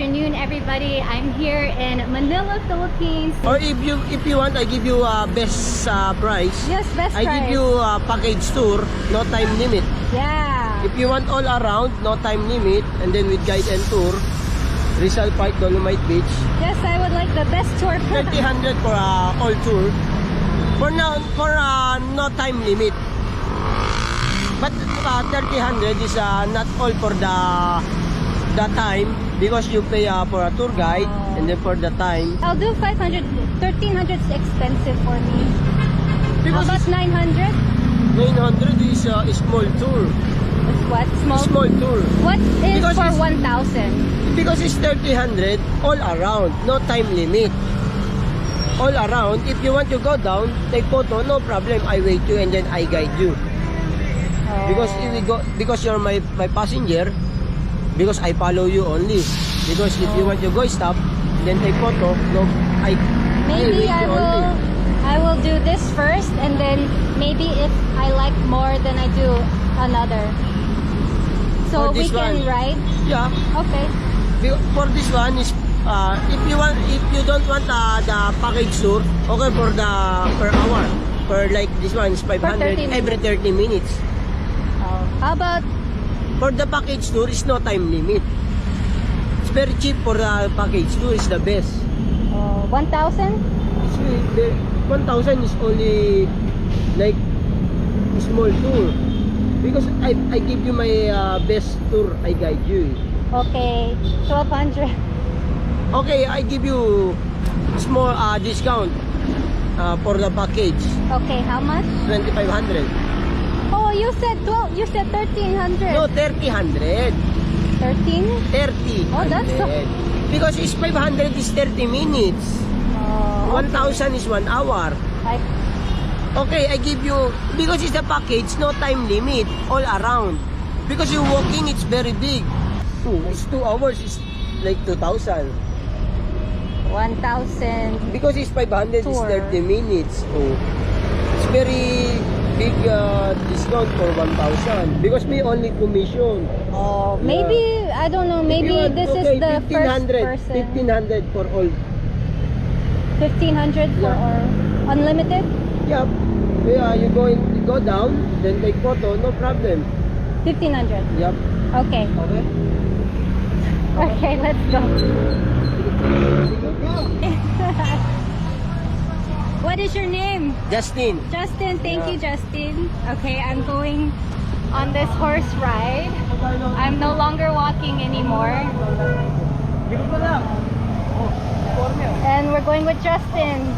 afternoon, everybody. I'm here in Manila, Philippines. Or if you want, I give you best price. Yes, best I price. give you package tour, no time limit. Yeah. If you want all around, no time limit, and then with guide and tour, Rizal Park, Dolomite Beach. Yes, I would like the best tour. 300 for all tour. For now, no time limit. But 300 is not all for the time, because you pay for a tour guide and then for the time. I'll do 500. 1300 is expensive for me. Because How about 900? 900 is a small tour. It's what? Small tour. What is Because for it's- 1,000? Because it's 300 all around, no time limit. All around. If you want to go down, take photo, no problem. I wait you and then I guide you. Because if we go, because you're my passenger, because I follow you only. Because if you want to go stop, then take photo. No, I Maybe wait you only. I will do this first, and then maybe if I like more, then I do another. So For we this can one. ride. Yeah. Okay. For this one is if you don't want the package tour, okay, for the per hour. For like this one is 500 30 every 30 minutes. How about For the package tour is no time limit. It's very cheap for the package tour, is the best. 1,000? It's the 1,000 is only like small tour. Because I give you my best tour, I guide you. Okay, 1,200. Okay, I give you small discount for the package, Okay, how much? 2,500. Oh, you said 12. You said 1,300. No, 300. 13? 30. Oh, that's so- Because it's 500 is 30 minutes. 1,000 is 1 hour. Like, Okay, I give you, because it's a package, no time limit, all around. Because you walking, it's very big. It's 2 hours, it's like 2,000. 1,000. Because it's 500, Tour. it's 30 minutes. Oh, it's very big discount for 1,000. Because we only commission. Oh, Yeah. maybe, I don't know, If maybe you want, this okay, is the first 1,500, person. 1,500 for all. 1,500 for Yeah. or unlimited? Yep. Yeah, you go down, then take photo, no problem. 1,500. Yep. Okay. Okay. Okay, let's go. What is your name? Justin. Justin, thank you, Justin. Okay, I'm going on this horse ride. I'm no longer walking anymore. And we're going with Justin.